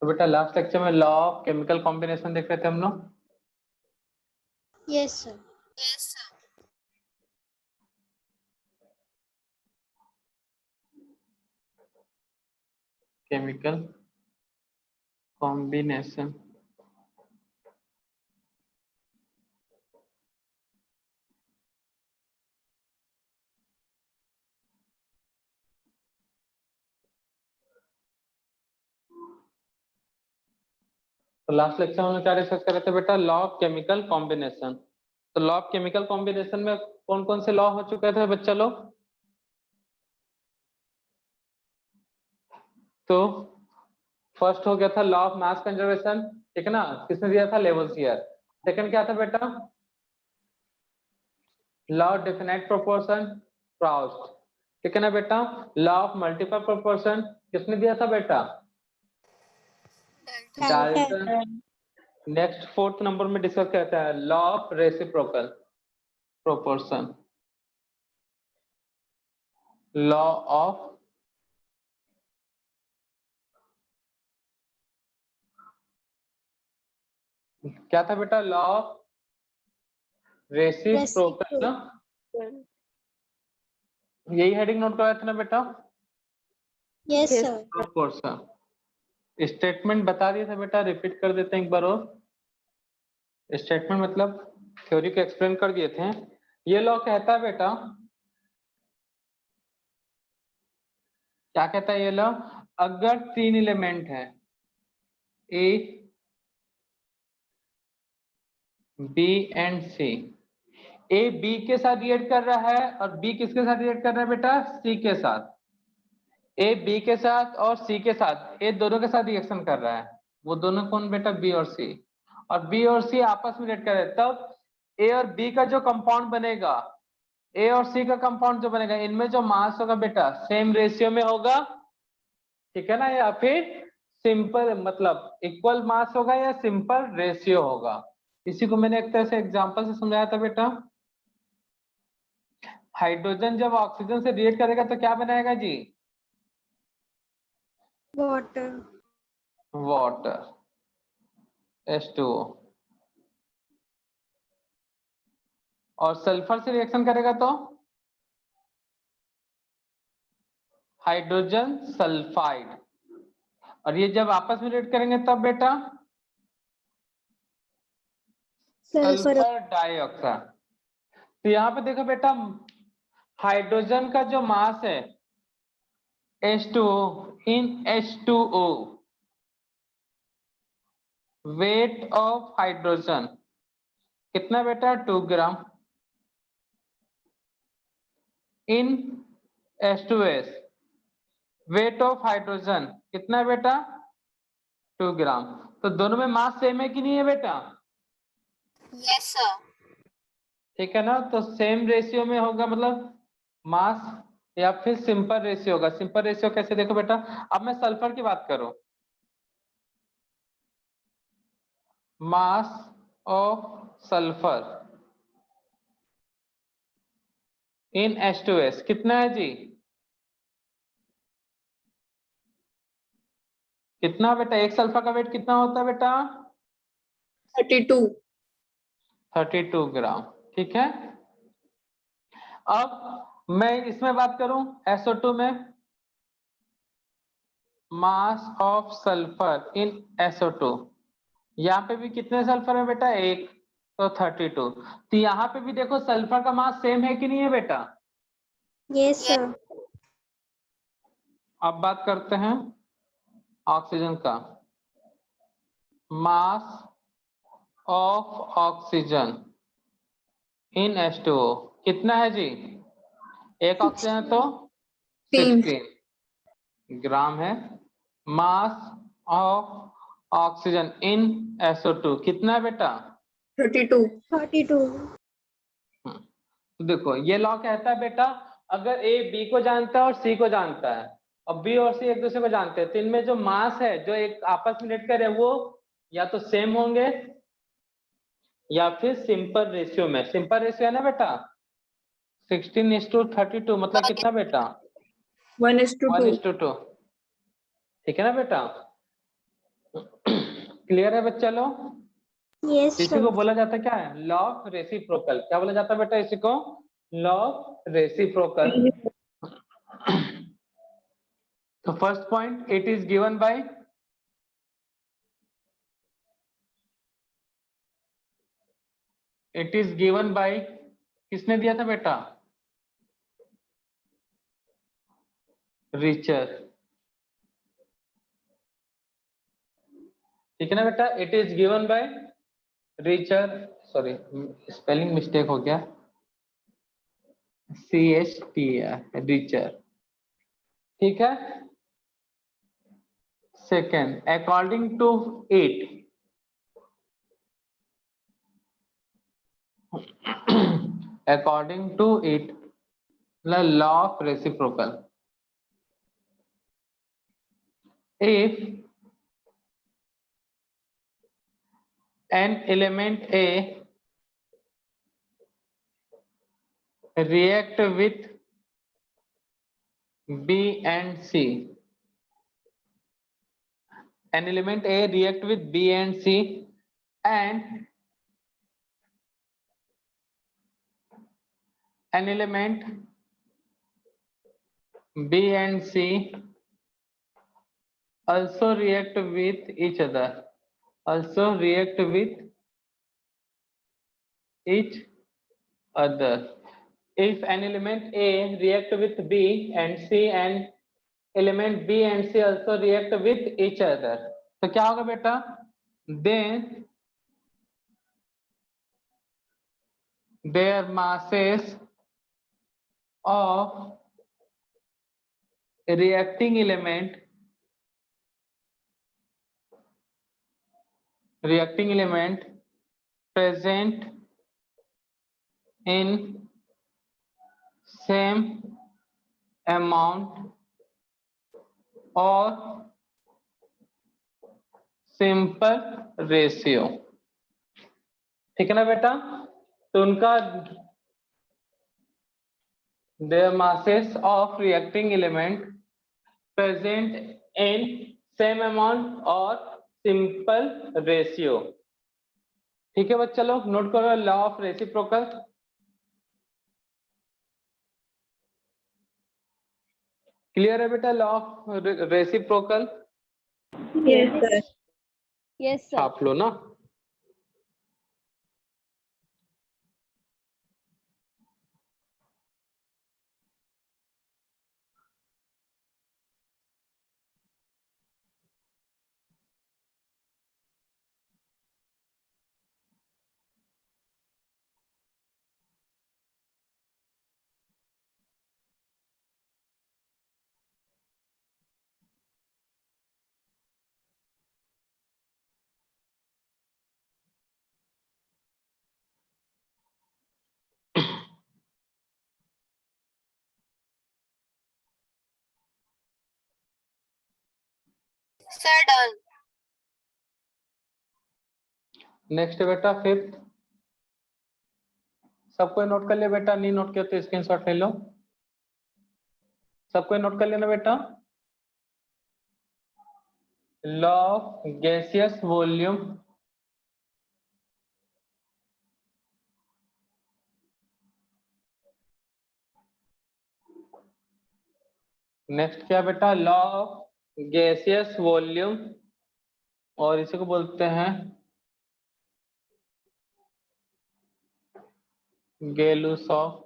तो बेटा last lecture में लॉ ऑफ केमिकल कॉम्बिनेशन देख रहे थे हम लोग। Yes sir. केमिकल कॉम्बिनेशन तो लास्ट लेक्चर में क्या डिस्कस कर रहे थे बेटा? Law of chemical combination. तो लॉ ऑफ केमिकल कॉम्बिनेशन में कौन कौन से लॉ हो चुके थे बच्चा लोग? तो फर्स्ट हो गया था लॉ ऑफ मास कंजर्वेशन, ठीक है ना, किसने दिया था? लेवोसियर। सेकंड क्या था बेटा? Law of definite proportion, Proust, ठीक है ना बेटा। लॉ ऑफ मल्टीपल प्रोपोर्शन किसने दिया था बेटा? डाल्टन। नेक्स्ट फोर्थ नंबर में डिस्कस करता है law of reciprocal proportion, law of क्या था बेटा? लॉ ऑफ रेसिप्रोकल ना, यही हेडिंग नोट कराया था ना बेटा? Yes sir. प्रोपोर्शन। स्टेटमेंट बता दिया था बेटा, रिपीट कर देते हैं एक बार और। स्टेटमेंट मतलब थ्योरी को एक्सप्लेन कर दिए थे। ये लॉ कहता है बेटा, क्या कहता है ये लॉ? अगर तीन एलिमेंट है A B and C, A B के साथ रिएक्ट कर रहा है और बी किसके साथ रिएक्ट कर रहा है बेटा? सी के साथ। ए बी के साथ और सी के साथ, ए दोनों के साथ रिएक्शन कर रहा है। वो दोनों कौन बेटा? बी और सी। और बी और सी आपस में रिएक्ट कर रहे हैं, तब ए और बी का जो कंपाउंड बनेगा, ए और सी का कंपाउंड जो बनेगा, इनमें जो मास होगा बेटा सेम रेशियो में होगा, ठीक है ना, या फिर सिंपल मतलब इक्वल मास होगा या सिंपल रेशियो होगा। इसी को मैंने एक तरह से एग्जांपल से समझाया था बेटा। हाइड्रोजन जब ऑक्सीजन से रिएक्ट करेगा तो क्या बनाएगा जी? वाटर। Water, H2O। और सल्फर से रिएक्शन करेगा तो हाइड्रोजन सल्फाइड। और ये जब आपस में रिएक्ट करेंगे तब बेटा सल्फर डाइऑक्साइड। तो यहाँ पे देखो बेटा, हाइड्रोजन का जो मास है H2O in H2O, weight of hydrogen कितना बेटा? 2 ग्राम। इन H2S, वेट ऑफ हाइड्रोजन कितना है बेटा? 2 ग्राम। तो दोनों में मास सेम है कि नहीं है बेटा? Yes sir. ठीक है ना, तो सेम रेशियो में होगा, मतलब मास या फिर सिंपल रेशियो होगा। सिंपल रेशियो कैसे? देखो बेटा, अब मैं सल्फर की बात करूं, mass of sulphur in H2S कितना है जी? कितना बेटा? एक सल्फर का वेट कितना होता है बेटा? 32। 32 ग्राम, ठीक है। अब मैं इसमें बात करूं SO2 में, mass of sulphur in SO2, यहाँ पे भी कितने सल्फर है बेटा? एक, तो 32। तो यहाँ पे भी देखो सल्फर का मास सेम है कि नहीं है बेटा? Yes sir. अब बात करते हैं ऑक्सीजन का, mass of oxygen in H2O कितना है जी? एक ऑक्सीजन है तो 16 ग्राम है। Mass of oxygen in SO2 कितना है बेटा? 32। तो देखो ये लॉ कहता है बेटा, अगर ए बी को जानता है और सी को जानता है और बी और सी एक दूसरे को जानते हैं, तो इनमें जो मास है जो एक आपस में रिलेट करे वो या तो सेम होंगे या फिर सिंपल रेशियो में। सिंपल रेशियो है ना बेटा 16:32, मतलब कितना बेटा? 1:2। 1:2, ठीक है ना बेटा। क्लियर है बच्चा लोग? Yes, इसी को sir. बोला जाता है क्या है? Law of reciprocal. क्या बोला जाता है बेटा इसी को? Law of reciprocal. तो first point, it is given by किसने दिया था बेटा? रिचर। ठीक है ना बेटा? It is given by Richter, sorry spelling mistake हो गया, CHT है रिचर। ठीक है। Second, according to it, according to it, the law of reciprocal, if an element A react with B and C, an element A react with B and C, and an element B and C also react with each other, if an element A react with B and C and element B and C also react with each other, तो क्या होगा बेटा? Then their masses of reacting element present in same amount or simple ratio। ठीक है ना बेटा? तो उनका their masses of reacting element present in same amount or simple ratio। ठीक है बच्चा लोग, नोट करो लॉ ऑफ रेसिप्रोकल। क्लियर है बेटा law of reciprocal? Yes, sir. Yes, sir. छाप लो ना। Sir, done. नेक्स्ट बेटा फिफ्थ, सबको नोट कर लिया बेटा? नहीं नोट किया तो स्क्रीनशॉट ले लो। सबको नोट कर लेना बेटा। Law of gaseous volume, next क्या बेटा? लॉ ऑफ गैसियस वॉल्यूम, और इसी को बोलते हैं गैलुसॉफ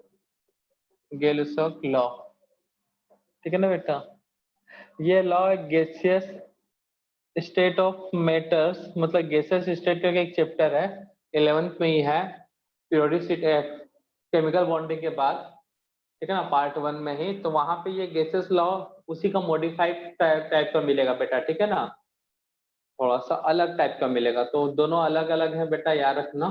लॉ। ठीक है ना बेटा? ये law gaseous state of matters, मतलब गैसियस स्टेट का एक चैप्टर है, 11th में ही है, पीरियोडिसिटी केमिकल बॉन्डिंग के बाद। ठीक है ना, पार्ट 1 में ही। तो वहां पे ये गैसेस लॉ उसी का मॉडिफाइड टाइप का मिलेगा बेटा। ठीक है ना, थोड़ा सा अलग टाइप का मिलेगा। तो दोनों अलग अलग है बेटा, याद रखना।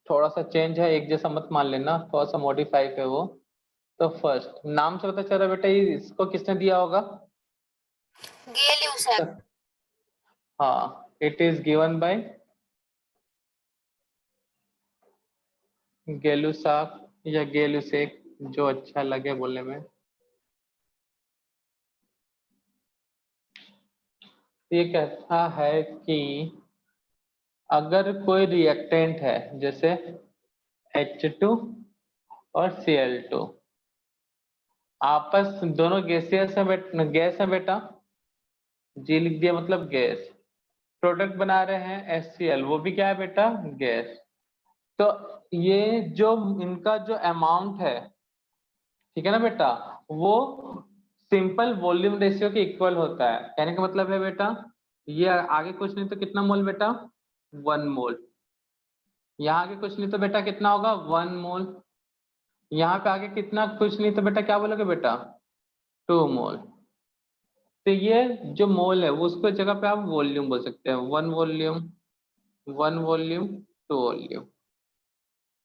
थोड़ा सा चेंज है, एक जैसा मत मान लेना, थोड़ा सा मॉडिफाइड है वो। तो फर्स्ट नाम से पता चल रहा है बेटा, ये इसको किसने दिया होगा? Gay-Lussac. हाँ, इट इज गिवन बाय गैलुसाक या गैलुसेक, जो अच्छा लगे बोलने में। ये कहता है कि अगर कोई रिएक्टेंट है जैसे H2 और Cl2 आपस दोनों गैसियस है गैस है बेटा, जी लिख दिया मतलब गैस, प्रोडक्ट बना रहे हैं HCl, वो भी क्या है बेटा, गैस। तो ये जो इनका जो अमाउंट है, ठीक है ना बेटा, वो सिंपल वॉल्यूम रेशियो के इक्वल होता है। कहने का मतलब है बेटा ये आगे कुछ नहीं तो कितना मोल बेटा, 1 मोल। यहाँ आगे कुछ नहीं तो बेटा कितना होगा, 1 मोल। यहाँ पे आगे कितना कुछ नहीं तो बेटा क्या बोलोगे बेटा, 2 मोल। तो ये जो मोल है वो उसको जगह पे आप वॉल्यूम बोल सकते हैं, 1 वॉल्यूम, 1 वॉल्यूम, 2 वॉल्यूम।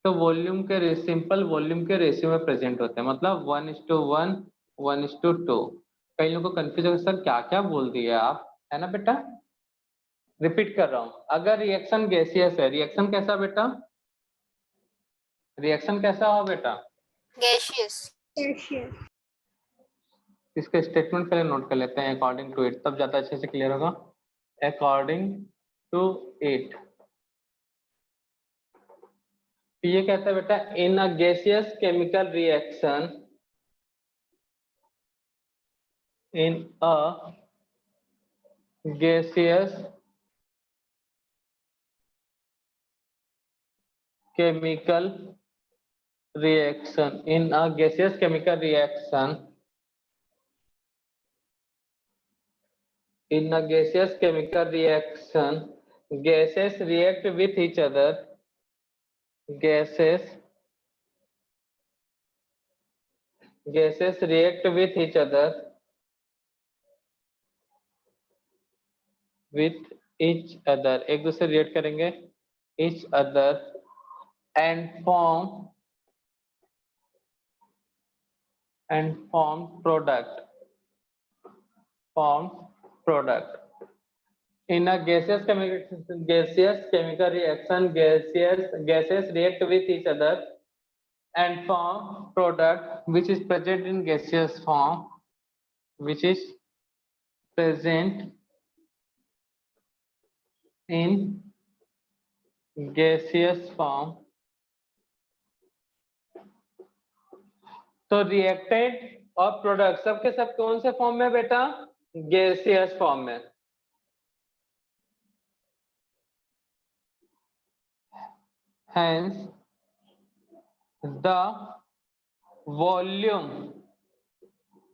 तो वॉल्यूम के सिंपल वॉल्यूम के रेशियो में प्रेजेंट होते हैं, मतलब 1:1, 1:2। कई लोगों को कंफ्यूज होगा सर क्या क्या बोल दिया आप, है ना बेटा। रिपीट कर रहा हूं, अगर रिएक्शन गैसियस है, रिएक्शन कैसा बेटा, रिएक्शन कैसा हो बेटा, Gaseous. इसका स्टेटमेंट पहले नोट कर लेते हैं, अकॉर्डिंग टू इट, तब ज्यादा अच्छे से क्लियर होगा। अकॉर्डिंग टू इट, ये कहता है बेटा in a gaseous chemical reaction, in a gaseous chemical reaction, in a gaseous chemical reaction, in a gaseous chemical reaction, gases react with each other, gases react with each other, with each other, एक दूसरे react करेंगे, each other, and form product, form product. In a gaseous chemical reaction, gases react with each other and form product which is present in gaseous form, which is present in gaseous form. तो reactant और product सबके सब कौन से form में बेटा, gaseous form में। Hence the volume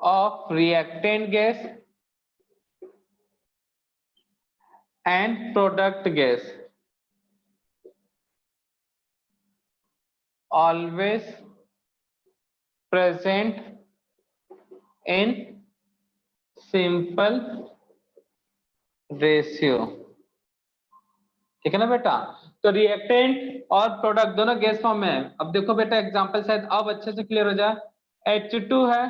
of reactant gas and product gas always present in simple ratio, ठीक है ना बेटा। तो रिएक्टेंट और प्रोडक्ट दोनों गैस फॉर्म में है। अब देखो बेटा एग्जांपल शायद अब अच्छे से क्लियर हो जाए, H2 है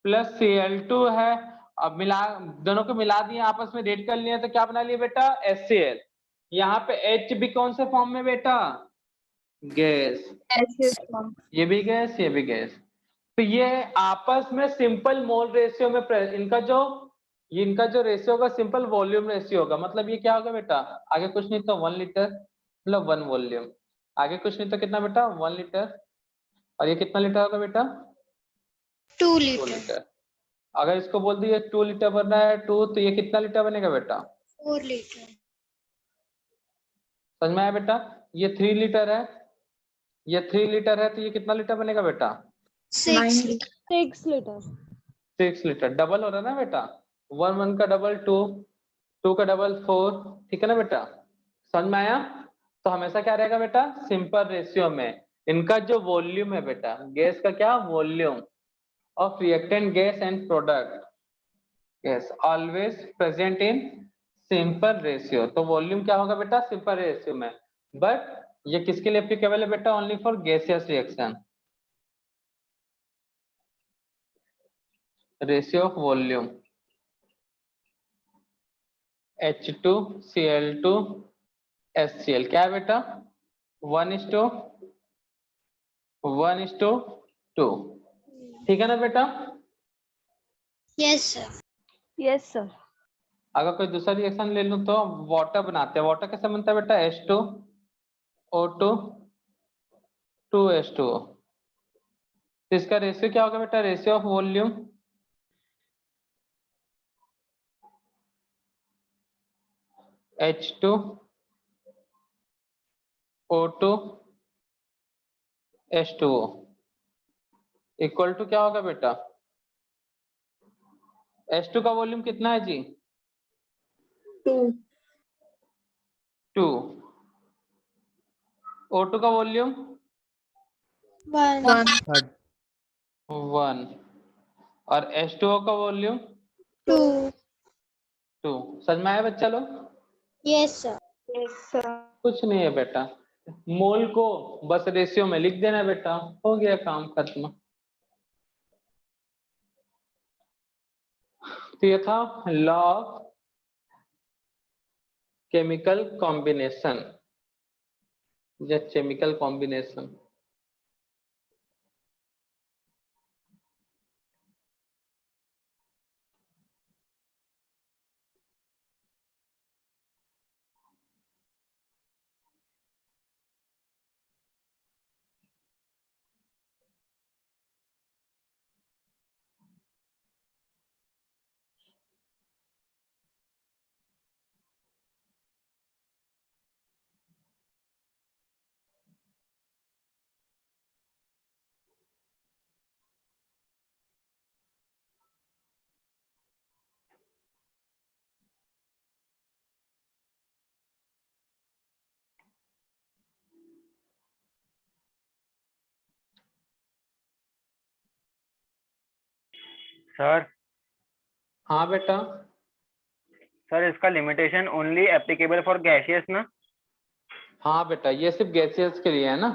प्लस Cl2 है, अब मिला दोनों को मिला दिए आपस में रेड कर लिए तो क्या बना लिए बेटा, HCl। यहाँ पे H भी कौन से फॉर्म में बेटा, गैस, ये भी गैस ये भी गैस। तो ये आपस में सिंपल मोल रेशियो में इनका जो रेशियो होगा सिंपल वॉल्यूम रेशियो होगा। मतलब ये क्या होगा बेटा, आगे कुछ नहीं तो 1 लीटर मतलब 1 वॉल्यूम, आगे कुछ नहीं तो कितना बेटा 1 लीटर, और ये कितना लीटर होगा बेटा 2 2 liter. लीटर। अगर इसको बोल दिए 2 लीटर बन रहा है 2, तो ये कितना लीटर बनेगा बेटा 4 liter. समझ में आया बेटा। ये 3 लीटर है, ये 3 लीटर है, तो ये कितना लीटर बनेगा बेटा 6 liter. 6 liter. 6 लीटर। डबल हो रहा है ना बेटा, 1 1 का डबल 2, 2 का डबल 4, ठीक है ना बेटा, समझ में आया। तो हमेशा क्या रहेगा बेटा, सिंपल रेशियो में इनका जो वॉल्यूम है बेटा, गैस का क्या volume of reactant gas and product gas always present in simple ratio. तो वॉल्यूम क्या होगा बेटा सिंपल रेशियो में, बट ये किसके लिए एप्लीकेबल है बेटा, only for gaseous reaction. Ratio of volume H2 Cl2 HCl क्या है बेटा 1:1:2, ठीक है ना बेटा। Yes, sir. Yes, sir. अगर कोई दूसरा रिएक्शन ले लूं तो वाटर बनाते हैं। वाटर कैसे बनता है बेटा? H2O2 2H2O। तो इसका रेशियो क्या होगा बेटा? Ratio of volume H2O2 H2O equal to क्या होगा बेटा? H2 का वॉल्यूम कितना है जी? 2. 2। O2 का वॉल्यूम 1. 1 और H2O का वॉल्यूम 2. 2। समझ में आया बच्चा लोग? Yes, sir. Yes, sir. कुछ नहीं है बेटा, मोल को बस रेशियो में लिख देना बेटा, हो गया काम खत्म। तो ये था लॉ ऑफ केमिकल कॉम्बिनेशन या केमिकल कॉम्बिनेशन। सर हाँ बेटा, सर इसका limitation only applicable for gaseous ना? हाँ बेटा, ये सिर्फ गैसियस के लिए है ना।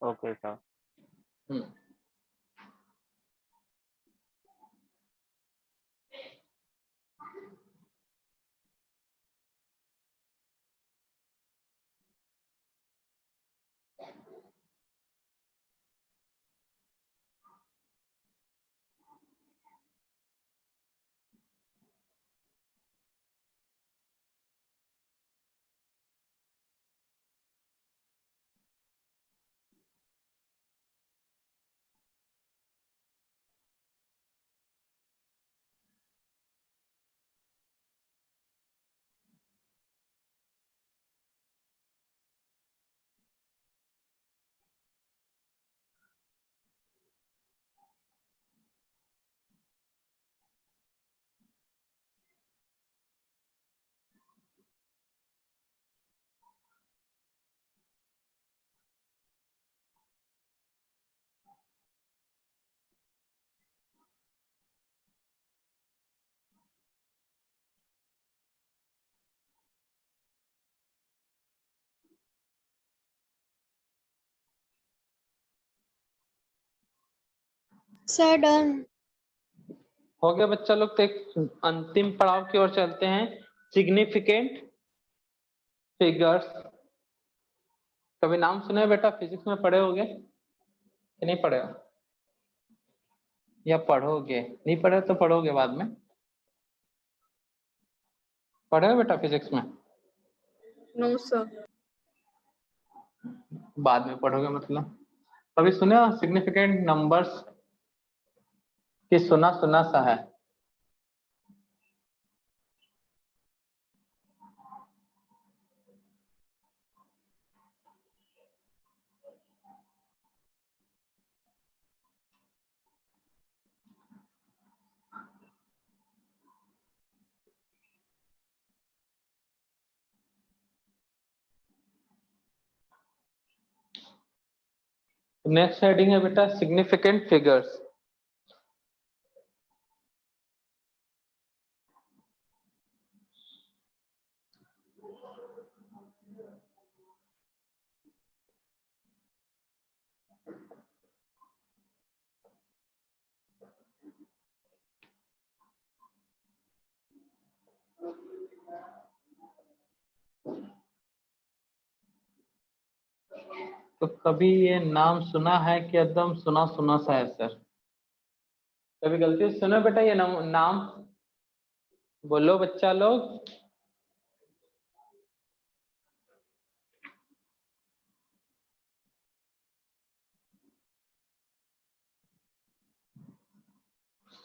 Okay sir. Sir, done. हो गया बच्चा लोग। तो एक अंतिम पड़ाव की ओर चलते हैं, सिग्निफिकेंट फिगर्स। कभी नाम सुने बेटा? फिजिक्स में पढ़े होगे कि नहीं पढ़े हो? या पढ़ोगे? नहीं पढ़े तो पढ़ोगे बाद में। पढ़े हो बेटा फिजिक्स में? No, sir. बाद में पढ़ोगे मतलब। कभी सुने हो सिग्निफिकेंट नंबर्स कि सुना सुना सा है? नेक्स्ट हेडिंग है बेटा सिग्निफिकेंट फिगर्स। तो कभी ये नाम सुना है कि एकदम सुना सुना सा है सर? कभी गलती से सुना बेटा ये नाम? बोलो बच्चा लोग।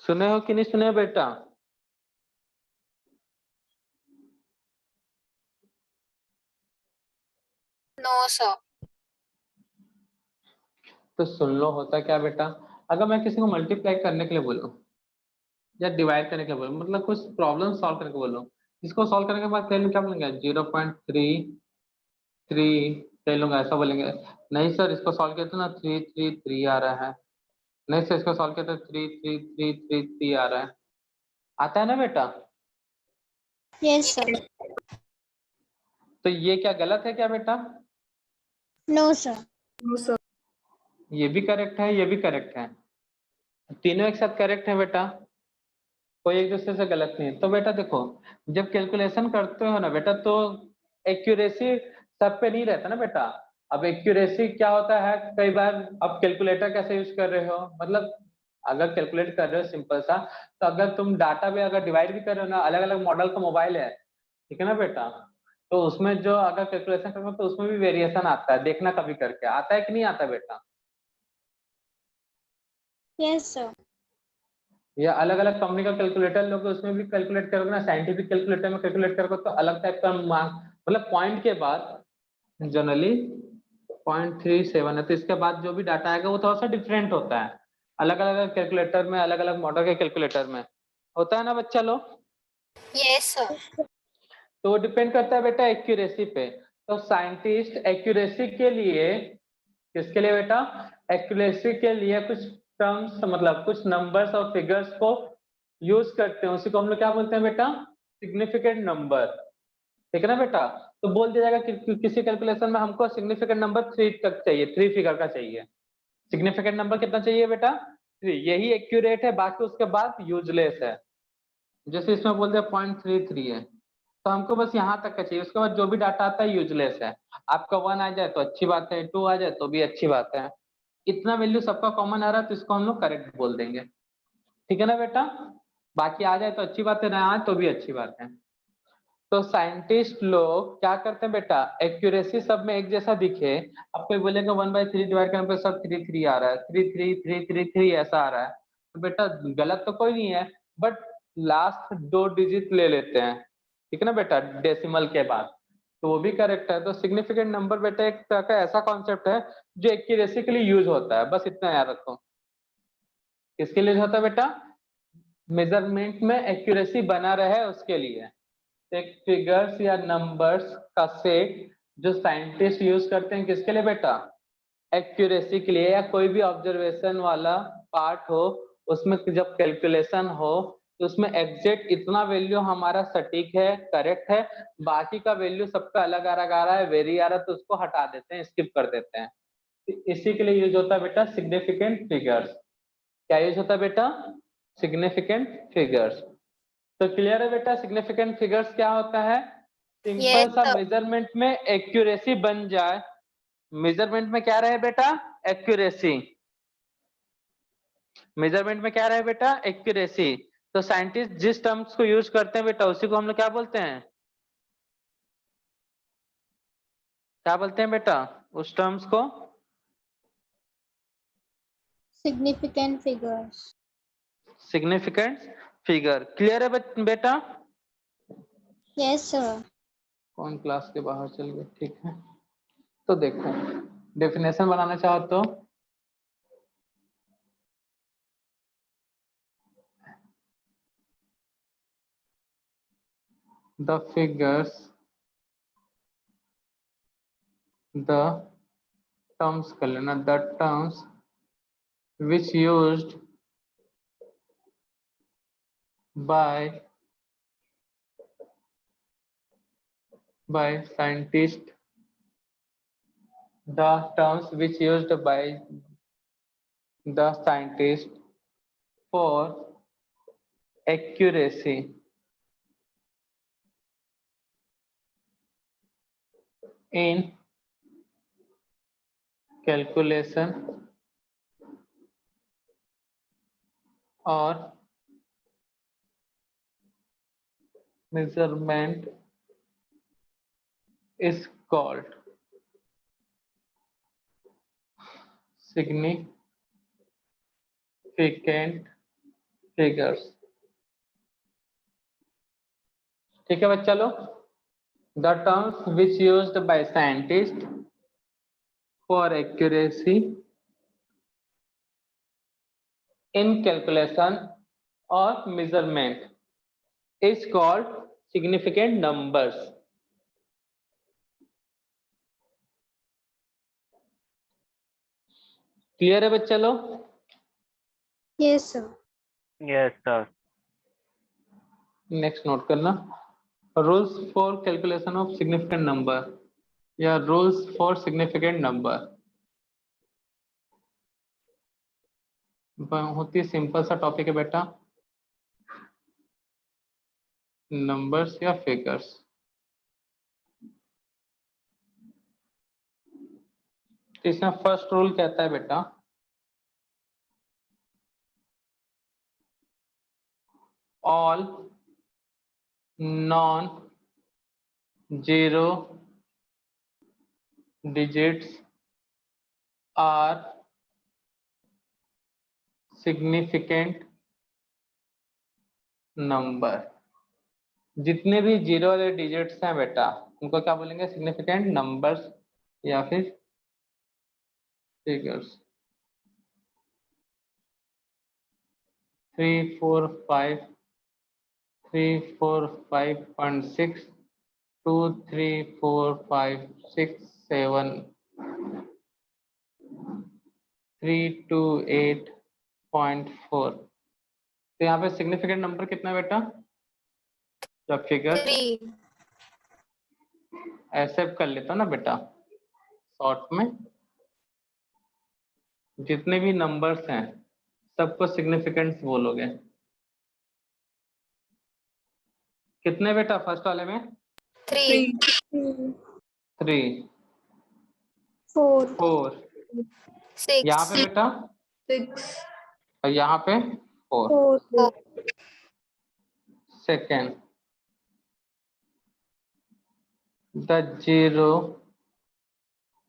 सुने हो कि नहीं सुने हो बेटा? No sir. तो सुन लो, होता क्या बेटा, अगर मैं किसी को मल्टीप्लाई करने के लिए बोलूं या डिवाइड करने के लिए बोलूं, मतलब कुछ प्रॉब्लम सॉल्व करने के बोलूं, इसको सॉल्व करने के बाद कह लूं क्या बोलेंगे 0.33 कह लूंगा, ऐसा बोलेंगे। नहीं सर इसको सॉल्व किया तो ना 333 आ रहा है। नहीं सर इसको सॉल्व किया तो 33333 आ रहा है। आता है ना बेटा? Yes, sir. तो ये क्या गलत है क्या बेटा? No, sir. No sir. ये भी करेक्ट है, ये भी करेक्ट है, तीनों एक साथ करेक्ट है बेटा, कोई एक दूसरे से गलत नहीं है। तो बेटा देखो, जब कैलकुलेशन करते हो ना बेटा, तो एक्यूरेसी सब पे नहीं रहता ना बेटा। अब एक्यूरेसी क्या होता है, कई बार अब कैलकुलेटर कैसे यूज कर रहे हो, मतलब अगर कैलकुलेट कर रहे हो सिंपल सा, तो अगर तुम डाटा भी अगर डिवाइड भी कर रहे हो ना, अलग अलग मॉडल का मोबाइल है, ठीक है ना बेटा, तो उसमें जो अगर कैलकुलेशन करो तो उसमें भी वेरिएशन आता है, देखना कभी करके, आता है कि नहीं आता बेटा? Yes, sir. या अलग अलग कंपनी का कैलकुलेटर लोगे, उसमें भी कैलकुलेट करोगे ना, साइंटिफिक कैलकुलेटर में कैलकुलेट करोगे तो अलग टाइप का मार्क, मतलब पॉइंट के बाद जनरली 0.37 है, तो इसके बाद जो भी डाटा आएगा वो थोड़ा सा डिफरेंट होता है, अलग अलग कैलकुलेटर में, अलग अलग मॉडल के कैलकुलेटर में होता है ना बच्चा लोग। Yes sir. तो वो डिपेंड करता है बेटा एक्यूरेसी पे। तो साइंटिस्ट एक्यूरेसी के लिए, किसके लिए बेटा, एक्यूरेसी के लिए कुछ टर्म्स, मतलब कुछ नंबर्स और फिगर्स को यूज करते हैं, उसी को हम लोग क्या बोलते हैं बेटा, सिग्निफिकेंट नंबर, ठीक है ना बेटा। तो बोल दिया जाएगा कि किसी कैलकुलेशन में हमको सिग्निफिकेंट नंबर 3 तक चाहिए, 3 फिगर का चाहिए। सिग्निफिकेंट नंबर कितना चाहिए बेटा, 3, यही एक्यूरेट है, बाकी उसके बाद यूजलेस है। जैसे इसमें बोल दिया 0.33 है, तो हमको बस यहाँ तक का चाहिए, उसके बाद जो भी डाटा आता है यूजलेस है। आपका 1 आ जाए तो अच्छी बात है, 2 आ जाए तो भी अच्छी बात है, इतना वैल्यू सबका कॉमन आ रहा है तो इसको हम लोग करेक्ट बोल देंगे, ठीक है ना बेटा। बाकी आ जाए तो अच्छी बात है, ना आए तो भी अच्छी बात है। तो साइंटिस्ट लोग क्या करते हैं बेटा, एक्यूरेसी सब में एक जैसा दिखे, अब कोई बोलेगा 1/3 डिवाइड करने पे सब 3 आ रहा है, 3 ऐसा आ रहा है, तो बेटा गलत तो कोई नहीं है, बट लास्ट 2 डिजिट ले लेते हैं, ठीक है ना बेटा, डेसिमल के बाद, तो वो भी करेक्ट है। तो सिग्निफिकेंट नंबर बेटा एक तरह का ऐसा कॉन्सेप्ट है जो एक्यूरेसी के लिए यूज होता है, बस इतना याद रखो। किसके लिए होता है बेटा, मेजरमेंट में एक्यूरेसी बना रहे उसके लिए। एक फिगर्स या नंबर्स का सेट जो साइंटिस्ट यूज करते हैं, किसके लिए बेटा, एक्यूरेसी के लिए, या कोई भी ऑब्जर्वेशन वाला पार्ट हो, उसमें जब कैलकुलेशन हो तो उसमें एग्जैक्ट इतना वैल्यू हमारा सटीक है, करेक्ट है, बाकी का वैल्यू सबका अलग अलग आ रहा है, वेरी आ रहा है, तो उसको हटा देते हैं, स्किप कर देते हैं। तो इसी के लिए यूज होता है बेटा सिग्निफिकेंट फिगर्स। क्या यूज होता है बेटा, सिग्निफिकेंट फिगर्स। तो क्लियर है बेटा, सिग्निफिकेंट फिगर्स क्या होता है, सिंपल यस सा सर। मेजरमेंट में एक्यूरेसी बन जाए, मेजरमेंट में क्या रहे बेटा, एक्यूरेसी, मेजरमेंट में क्या रहे बेटा, एक्यूरेसी। तो साइंटिस्ट जिस टर्म्स को यूज करते हैं बेटा, उसी को हम लोग क्या बोलते हैं, क्या बोलते हैं बेटा उस टर्म्स को, Significant figures. Significant figure. Clear है बेटा? Yes, sir. कौन क्लास के बाहर चल गए, ठीक है। तो देखो, डेफिनेशन बनाना चाहो तो the figures, the terms कर लेना, the terms which used by scientists, the terms which used by the scientist for accuracy in calculation or measurement is called significant figures. ठीक है बच्चा लोग, the terms which used by scientists for accuracy in calculation or measurement is called significant numbers. Clear है बच्चा लोग? Yes, sir. Yes, sir. Next note करना, rules for calculation of significant number या rules for significant number. बहुत ही simple सा topic है बेटा, नंबर्स या फिगर्स। इसमें फर्स्ट रूल कहता है बेटा, all non zero digits are significant number. जितने भी जीरो वाले डिजिट्स हैं बेटा उनको क्या बोलेंगे? सिग्निफिकेंट नंबर्स या फिर फिगर्स। 3 4 5 3 4 5.6 2 3 4 5 6 7 3 2 8.4। तो यहाँ पे सिग्निफिकेंट नंबर कितना है बेटा? जब फिगर 3. ऐसे कर लेता ना बेटा, शॉर्ट में जितने भी नंबर्स हैं सबको सिग्निफिकेंट बोलोगे। कितने बेटा फर्स्ट वाले में? 3. 3 4. 4। 6. यहाँ पे बेटा 6. और यहाँ पे 4। 4. Second, the zero,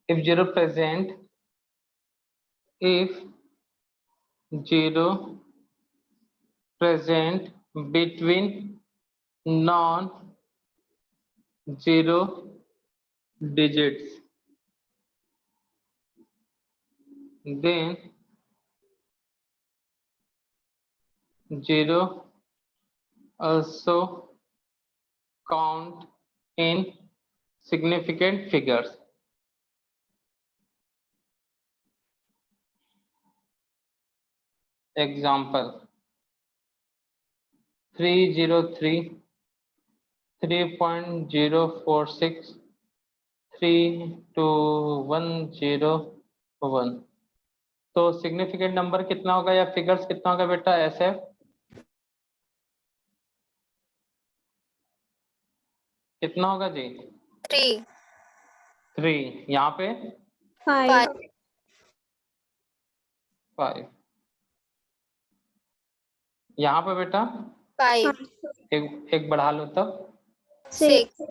if zero present, if zero present between non zero digits, then zero also count in significant figures. Example, 303 3.046 32101। तो सिग्निफिकेंट नंबर कितना होगा या फिगर्स कितना होगा बेटा? ऐसे कितना होगा जी? 3. 3। यहाँ पे 5. 5। यहाँ पे बेटा 5. एक बढ़ा लो तब, 6.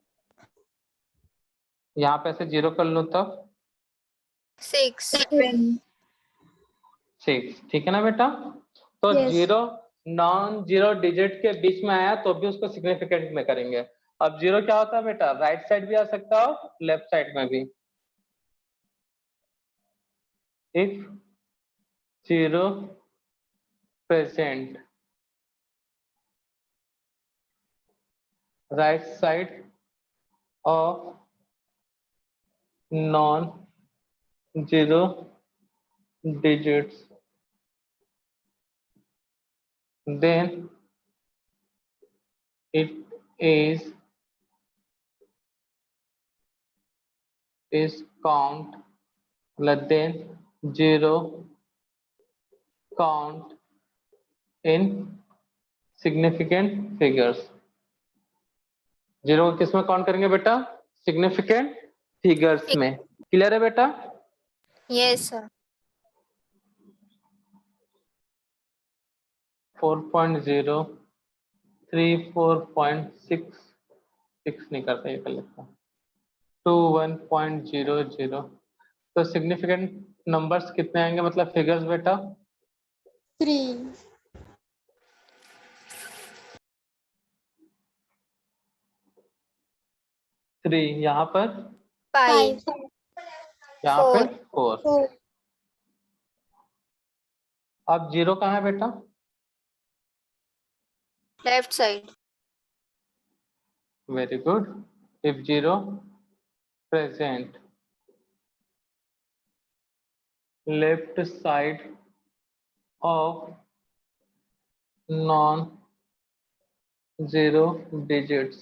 यहाँ पे ऐसे 0 कर लो तब 6. 6। ठीक है ना बेटा? तो Yes. 0 नॉन जीरो डिजिट के बीच में आया तो भी उसको सिग्निफिकेंट में करेंगे। अब 0 क्या होता है बेटा? राइट साइड भी आ सकता हो, लेफ्ट साइड में भी। If 0 present right side of non zero digits, then it is count, then 0 count in significant figures। 0 को किस में काउंट करेंगे बेटा? सिग्निफिकेंट फिगर्स में। क्लियर है बेटा? Yes, sir. 4.0 34.66 नहीं करता, ये कर लेता हूँ 21.00। तो सिग्निफिकेंट नंबर्स कितने आएंगे, मतलब फिगर्स बेटा? 3, 3 यहाँ पर, 5, 5, यहाँ पे 4, 4। 4, अब 0 कहाँ है बेटा? left side, very good. If 0 present, left side of non zero digits,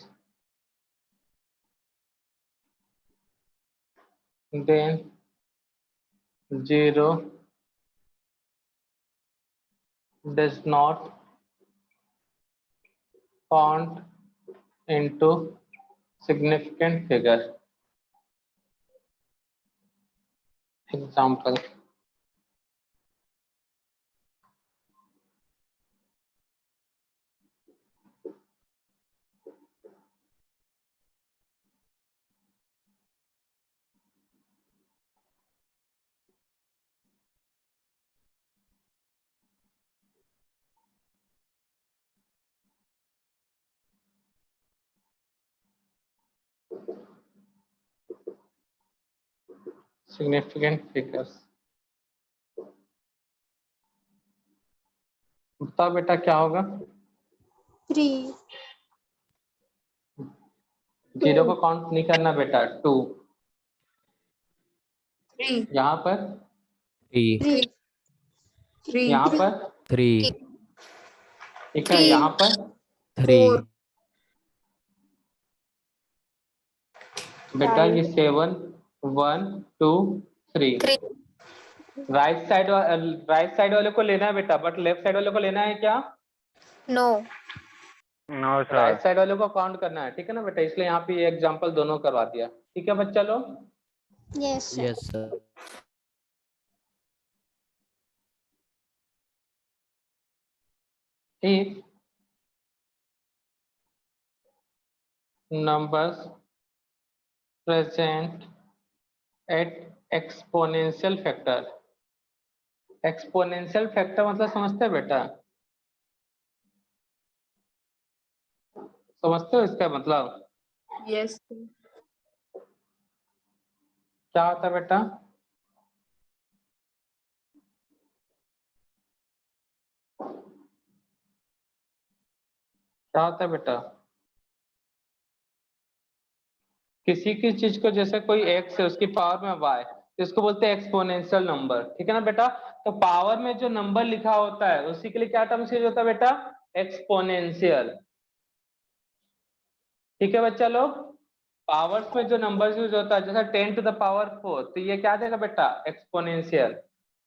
then 0 does not count into significant figure. Example, significant figures। बताओ बेटा क्या होगा? 3, 0 को काउंट नहीं करना बेटा, 2 3, यहाँ पर, 3, 3, 3, यहाँ पर, 3, ठीक है, 3, यहाँ पर 3, बेटा ये 7 1 2 3। 3, राइट साइड वाले को लेना है बेटा, बट लेफ्ट साइड वाले को लेना है क्या? no, No, sir. Right side वाले को काउंट करना है, ठीक है ना बेटा? इसलिए यहाँ पे ये एग्जांपल दोनों करवा दिया। ठीक है बच्चा लोग? yes sir, yes sir, if numbers present at exponential factor, exponential factor मतलब समझते हैं बेटा? समझते हो इसका मतलब yes, क्या होता है बेटा? क्या होता है बेटा? किसी की चीज को जैसे कोई एक्स है उसकी पावर में वाई, इसको बोलते हैं एक्सपोनेंशियल नंबर, ठीक है ना बेटा? तो पावर में जो नंबर लिखा होता है उसी के लिए क्या टर्म यूज होता है बेटा? एक्सपोनेंशियल। ठीक है बच्चा लोग? पावर्स में जो नंबर यूज होता है जैसे 10 टू द पावर 4, तो ये क्या देगा बेटा? Exponential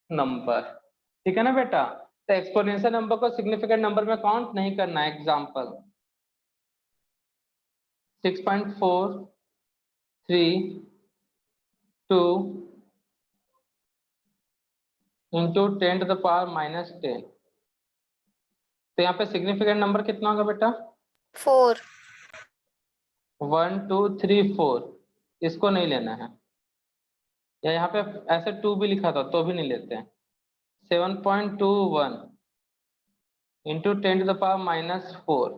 number. ठीक है ना बेटा? तो एक्सपोनेंशियल नंबर को सिग्निफिकेंट नंबर में काउंट नहीं करना है। Example 6.432 into 10 to the power -10, तो यहाँ पे सिग्निफिकेंट नंबर कितना होगा बेटा? 4, 1 2 3 4, इसको नहीं लेना है, या यहाँ पे ऐसे 2 भी लिखा था तो भी नहीं लेते हैं। 7.21 इंटू 10 टू द पावर -4,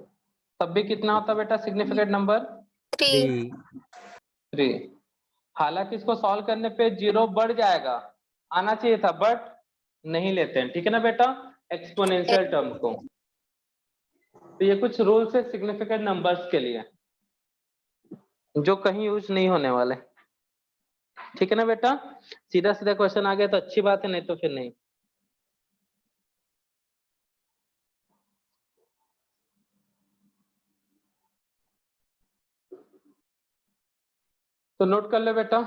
तब भी कितना होता बेटा सिग्निफिकेंट नंबर? 3, 3। हालांकि इसको सॉल्व करने पे 0 बढ़ जाएगा, आना चाहिए था, बट नहीं लेते हैं। ठीक है ना बेटा? एक्सपोनेंशियल टर्म को। तो ये कुछ रूल्स है सिग्निफिकेंट नंबर्स के लिए जो कहीं यूज नहीं होने वाले। ठीक है ना बेटा? सीधा सीधा क्वेश्चन आ गया तो अच्छी बात है, नहीं तो फिर नहीं। तो नोट कर ले बेटा।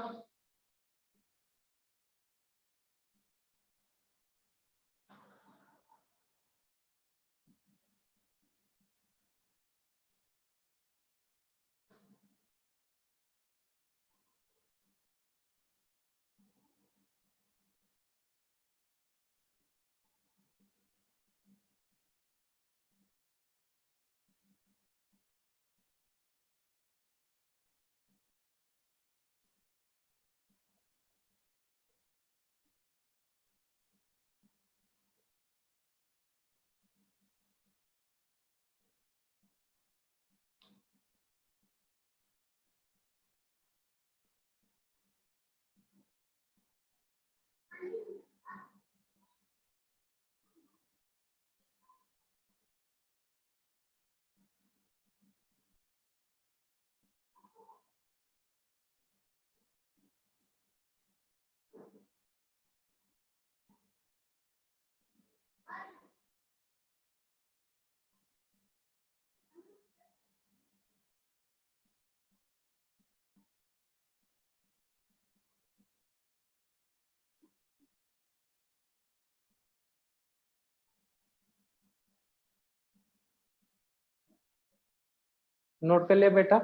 नोट कर लिया बेटा?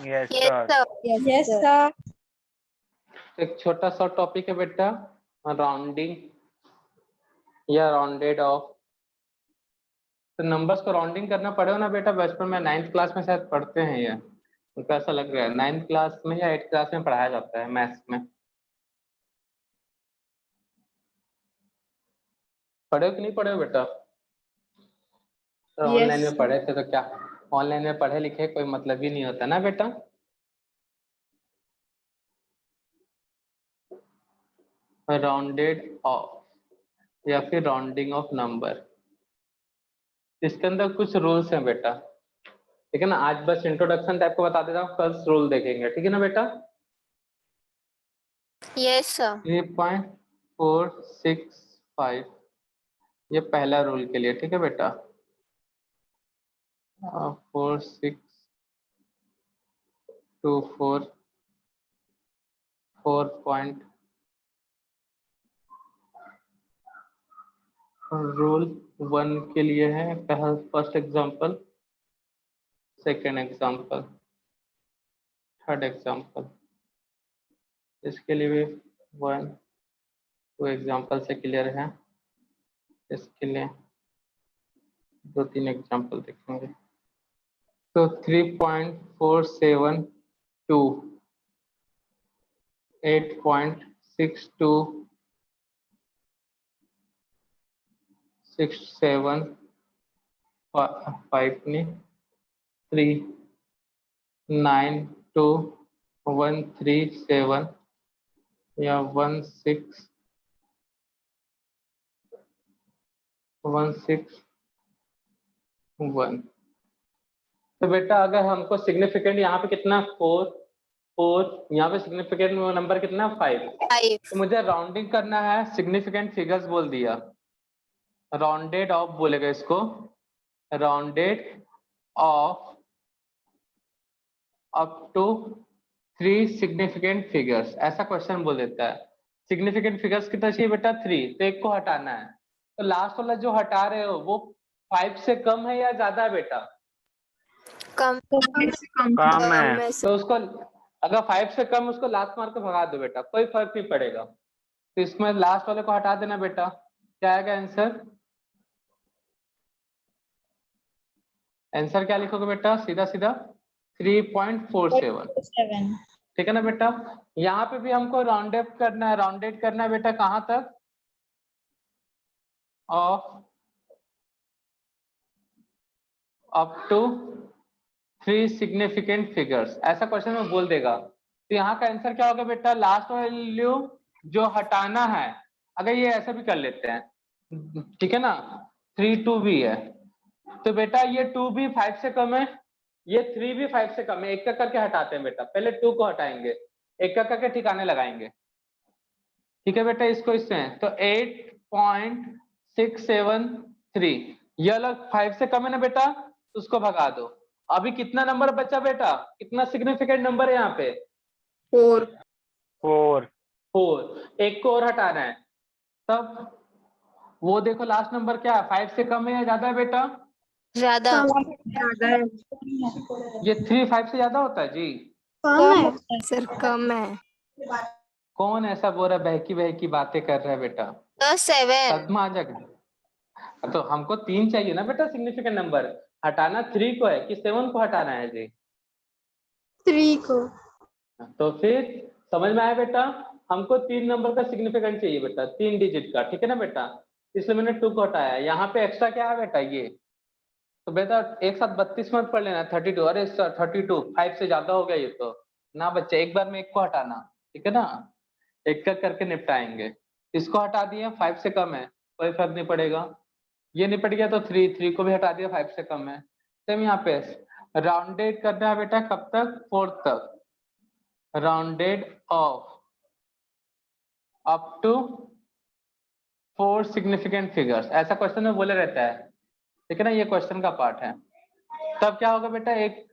Yes, Yes, sir. sir. Yes, sir. एक छोटा सा टॉपिक है बेटा, राउंडिंग या राउंडेड ऑफ। तो नंबर्स को राउंडिंग करना पड़ेगा ना बेटा, बचपन में 9th क्लास में शायद पढ़ते हैं ये, उनको ऐसा लग रहा है 9th क्लास में या 8th क्लास में पढ़ाया जाता है मैथ्स में। पढ़े हो कि नहीं पढ़े हो बेटा? तो ऑनलाइन में पढ़े थे तो क्या ऑनलाइन में पढ़े लिखे कोई मतलब ही नहीं होता ना बेटा। राउंडेड ऑफ या फिर राउंडिंग ऑफ नंबर, इसके अंदर कुछ रूल्स हैं बेटा, ठीक है ना। आज बस इंट्रोडक्शन टाइप को बता देता हूँ, कल रूल देखेंगे, ठीक है ना बेटा। Yes, sir. 3.465 ये पहला रूल के लिए, ठीक है बेटा। 4624 4 रूल 1 के लिए है, पहला first example, second example, third example, इसके लिए भी 1 2 एग्जांपल से क्लियर है, इसके लिए 2-3 एग्जांपल देखेंगे। तो 3.472 8.62 67 5 नहीं 3 9 2 137 या 161 तो बेटा अगर हमको सिग्निफिकेंट यहाँ पे कितना 4 यहाँ पे सिग्निफिकेंट नंबर कितना 5, 5. तो मुझे राउंडिंग करना है, सिग्निफिकेंट फिगर्स बोल दिया, राउंडेड ऑफ बोलेगा इसको, rounded off up to 3 significant figures, ऐसा क्वेश्चन बोल देता है। सिग्निफिकेंट फिगर्स कितना चाहिए बेटा 3, तो एक को हटाना है, तो लास्ट वाला जो हटा रहे हो वो 5 से कम है या ज्यादा है बेटा? कम है। तो उसको अगर 5 से कम उसको लास्ट मार के भगा दो बेटा, कोई फर्क नहीं पड़ेगा। तो इसमें लास्ट वाले को हटा देना बेटा, क्या आएगा आंसर? आंसर क्या लिखोगे बेटा? सीधा सीधा 3.47, ठीक है ना बेटा। यहाँ पे भी हमको राउंडेड करना है, राउंडेड करना है बेटा कहाँ तक? Off up to 3 significant figures, ऐसा क्वेश्चन में बोल देगा। तो यहाँ का आंसर क्या होगा बेटा? लास्ट वैल्यू जो हटाना है, अगर ये ऐसा भी कर लेते हैं, ठीक है ना, 3 2 भी है, तो बेटा ये 2 भी 5 से कम है, ये 3 भी 5 से कम है, एक करके हटाते हैं बेटा, पहले 2 को हटाएंगे, एक करके ठिकाने लगाएंगे, ठीक है बेटा। इसको इससे तो 8.673 ये अलग 5 से कम है ना बेटा, तो उसको भगा दो। अभी कितना नंबर बचा बेटा? कितना सिग्निफिकेंट नंबर है यहाँ पे? 4. 4 एक को और हटाना है, तब वो देखो लास्ट नंबर क्या है, 5 से कम है या ज्यादा है बेटा? ज्यादा. ये 3 5 से ज्यादा होता है जी। कम है। सर कम है. कौन ऐसा बोल रहा है, बहकी बहकी बातें कर रहा है बेटा? 7. सदमा आ जाएगा। तो हमको 3 चाहिए ना बेटा सिग्निफिकेंट नंबर, हटाना 3 को है कि 7 को हटाना है जी? 3 को। तो फिर समझ में आया बेटा, हमको 3 नंबर का सिग्निफिकेंट चाहिए बेटा, 3 डिजिट का, ठीक है ना बेटा, इसलिए मैंने 2 को हटाया। यहाँ पे एक्स्ट्रा क्या है बेटा? ये तो बेटा एक साथ 32 मत पढ़ लेना, 32, अरे सर 32 5 से ज्यादा हो गया ये तो ना बच्चे, एक बार में एक को हटाना, ठीक है ना, एक एक करके निपटाएंगे। इसको हटा दिया, 5 से कम है, कोई फर्क नहीं पड़ेगा। ये निपट गया तो 3 को भी हटा दिया, 5 से कम है। सेम यहाँ पे राउंडेड करना है बेटा, कब तक? 4 तक, rounded off up to 4 significant figures, ऐसा क्वेश्चन में बोले रहता है, ठीक है ना, ये क्वेश्चन का पार्ट है। तब क्या होगा बेटा? एक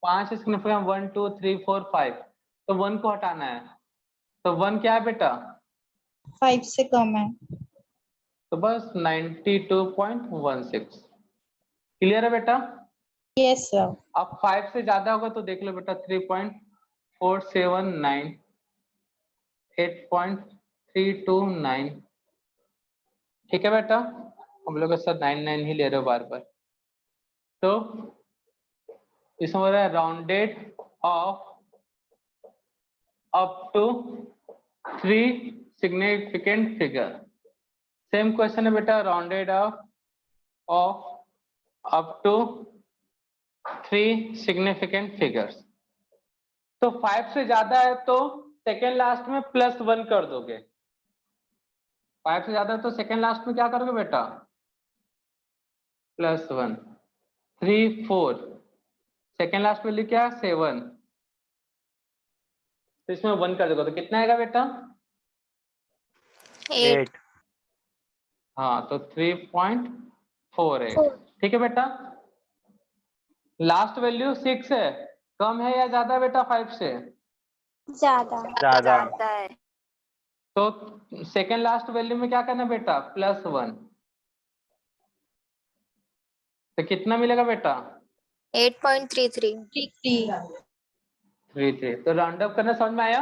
5 सिग्निफिकेंट 1 2 3 4 5, तो 1 को हटाना है, तो 1 क्या है बेटा? 5 से कम है। तो बस 92.16, क्लियर है बेटा? Yes, sir. अब 5 से ज्यादा होगा तो देख लो बेटा 3.479, 8.329। ठीक है बेटा, हम लोग सर 99 ही ले रहे हो बार बार। तो इसमें हो रहा है rounded off up to 3 significant figure. Same question है बेटा, rounded off up to 3 significant figures. तो 5 से ज्यादा है तो सेकेंड लास्ट में +1 कर दोगे। 5 से ज्यादा है तो सेकेंड लास्ट में क्या करोगे बेटा, +1। 3 4, सेकेंड लास्ट में लिखा 7, तो इसमें 1 कर दोगे तो कितना आएगा बेटा, 8 8 हाँ तो 3.48। ठीक है बेटा, लास्ट वैल्यू 6 है, कम है या ज्यादा है बेटा 5 से, ज्यादा। ज्यादा है। तो सेकेंड लास्ट वैल्यू में क्या करना बेटा, +1, तो कितना मिलेगा बेटा, 8.33 33। तो राउंड अप करना समझ में आया।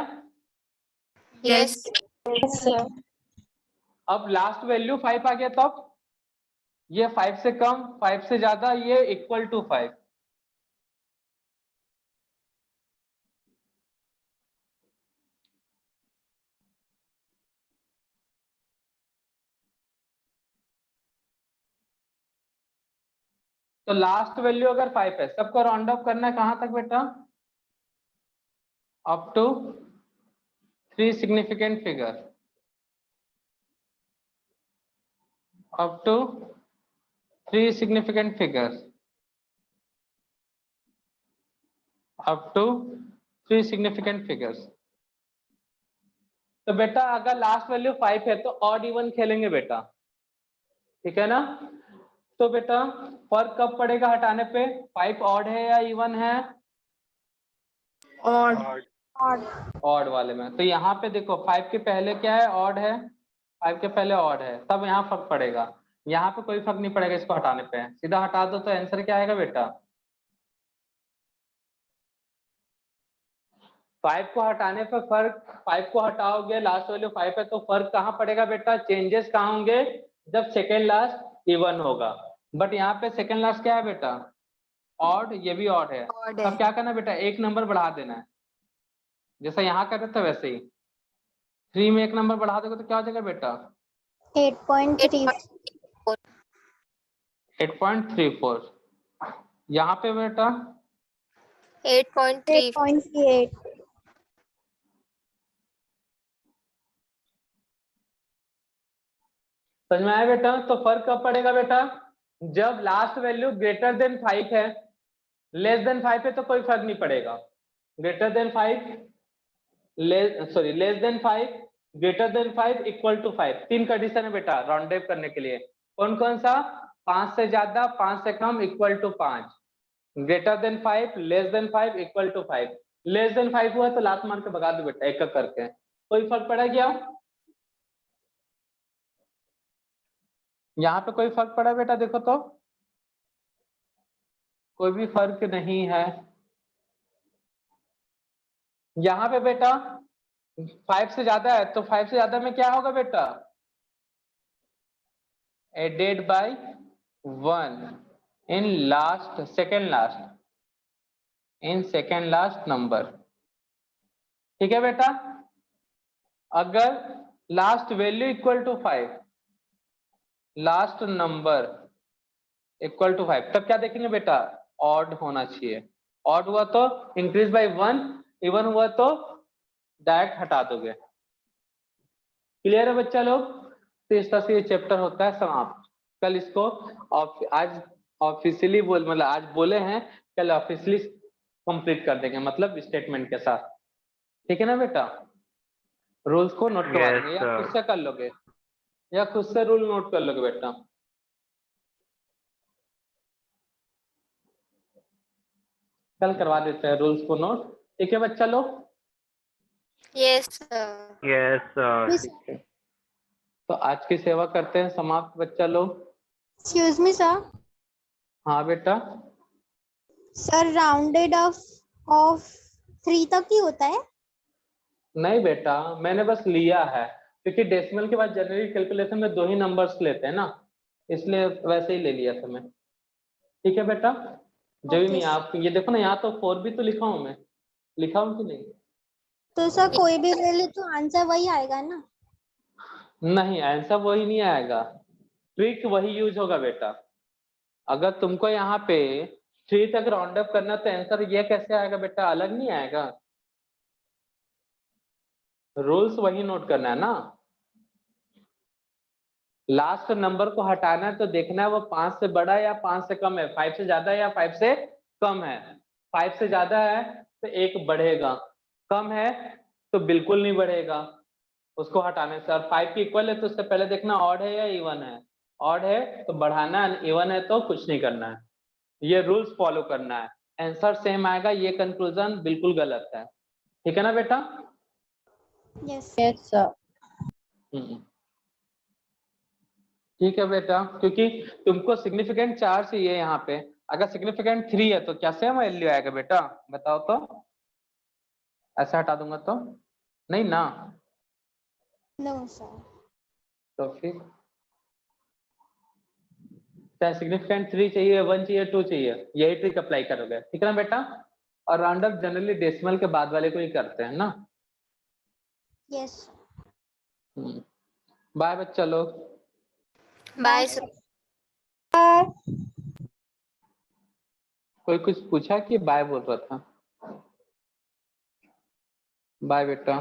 yes Yes, sir. अब लास्ट वैल्यू 5 आ गया, तब ये 5 से कम 5 से ज्यादा ये इक्वल टू 5। तो लास्ट वैल्यू अगर 5 है, सबको राउंड अप करना है कहां तक बेटा, up to 3 significant figure, up to 3 significant figures, up to 3 significant figures. तो बेटा अगर लास्ट वैल्यू 5 है तो ऑड इवन खेलेंगे बेटा, ठीक है ना। तो बेटा फर्क कब पड़ेगा हटाने पे, 5 ऑड है या इवन है, ऑड वाले में। तो यहाँ पे देखो 5 के पहले क्या है, ऑड है, 5 के पहले ऑड है, तब यहाँ फर्क पड़ेगा। यहाँ पे कोई फर्क नहीं पड़ेगा इसको हटाने पे, सीधा हटा दो तो आंसर क्या आएगा बेटा, 5 को हटाने पे फर्क, 5 को हटाओगे लास्ट वैल्यू 5 है तो फर्क कहाँ पड़ेगा बेटा, चेंजेस कहाँ होंगे, जब सेकेंड लास्ट इवन होगा। बट यहाँ पे सेकेंड लास्ट क्या है बेटा, ऑड, ये भी ऑड है, तब क्या करना बेटा, एक नंबर बढ़ा देना है, जैसा यहाँ कर रहे थे वैसे ही। 3 में एक नंबर बढ़ा दोगे तो क्या हो जाएगा बेटा, 8.34. 8.34। यहाँ पे बेटा 8.3 8.38. समझ में आया बेटा। तो फर्क कब पड़ेगा बेटा, जब लास्ट वैल्यू ग्रेटर देन 5 है, लेस देन 5 है तो कोई फर्क नहीं पड़ेगा, greater than 5, less than 5, greater than 5, equal to 5, 3 condition है बेटा राउंड अप करने के लिए। कौन कौन सा, 5 से ज्यादा, 5 से कम, equal to 5, greater than 5, less than 5, equal to 5। Less than 5 हुआ तो लात मार के भगा दो बेटा एक एक करके, कोई फर्क पड़ा क्या, यहाँ पे कोई फर्क पड़ा बेटा, देखो तो कोई भी फर्क नहीं है। यहाँ पे बेटा 5 से ज्यादा है तो 5 से ज्यादा में क्या होगा बेटा, added by 1 in last, second last, in second last number. ठीक है बेटा, अगर last value equal to 5, last number equal to 5, तब क्या देखेंगे बेटा, ऑड होना चाहिए, ऑड हुआ तो इंक्रीज बाय 1, इवन हुआ तो डायरेक्ट हटा दोगे। क्लियर है बच्चा लोग। तो इस तरह से ये चैप्टर होता है समाप्त। कल इसको आज ऑफिशियली मतलब आज बोले हैं, कल ऑफिशियली कंप्लीट कर देंगे, मतलब स्टेटमेंट के साथ। ठीक है ना बेटा, रूल्स को नोट करवा देंगे, या खुद से कर लोगे, या खुद से रूल नोट कर लोगे बेटा। कल करवा देते हैं रूल्स को नोट। ठीक है बच्चा लोग, yes sir यस सर। ठीक है। तो आज की सेवा करते हैं समाप्त बच्चा लोग। Excuse me, sir. हाँ बेटा, सर राउंडेड ऑफ 3 तक ही होता है। नहीं बेटा, मैंने बस लिया है क्योंकि डेसिमल के बाद जनरली कैलकुलेशन में 2 ही नंबर्स लेते हैं ना, इसलिए वैसे ही ले लिया था मैं। ठीक है बेटा, जब Okay, नहीं आप ये देखो ना, यहाँ तो 4 भी तो लिखा हूँ मैं, लिखा हूँ कि नहीं? तो सर कोई भी ले ले तो आंसर वही आएगा ना। नहीं, आंसर वही नहीं आएगा, ट्रिक वही यूज होगा बेटा। अगर तुमको यहाँ पे 3 तक राउंड अप करना तो आंसर ये कैसे आएगा बेटा, अलग नहीं आएगा। रूल्स वही नोट करना है ना। लास्ट नंबर को हटाना है तो देखना है वो 5 से बड़ा है या 5 से कम है, 5 से ज्यादा है या 5 से कम है। 5 से ज्यादा है तो 1 बढ़ेगा, कम है तो बिल्कुल नहीं बढ़ेगा उसको हटाने से। और 5 की इक्वल है तो उससे पहले देखना ऑड है या इवन है। ऑड है तो बढ़ाना है, इवन है तो कुछ नहीं करना है। ये रूल्स फॉलो करना है, आंसर सेम आएगा। ये कंक्लूजन बिल्कुल गलत है, ठीक है ना बेटा? Yes sir. ठीक है बेटा, क्योंकि तुमको सिग्निफिकेंट 4 चाहिए यहाँ पे, अगर सिग्निफिकेंट 3 है तो क्या सेम वैल्यू आएगा बेटा, बताओ तो? ऐसा हटा दूंगा तो नहीं ना, नो सर। तो फिर चाहे सिग्निफिकेंट 3 चाहिए, 1 चाहिए, 2 चाहिए, यही ट्रिक अप्लाई करोगे, ठीक है ना बेटा? और राउंड अप जनरली डेसिमल के बाद वाले को ही करते हैं ना। यस बाय बच्चा लोग। Bye sir. कोई कुछ पूछा कि बाय बोल रहा था? बाय बेटा।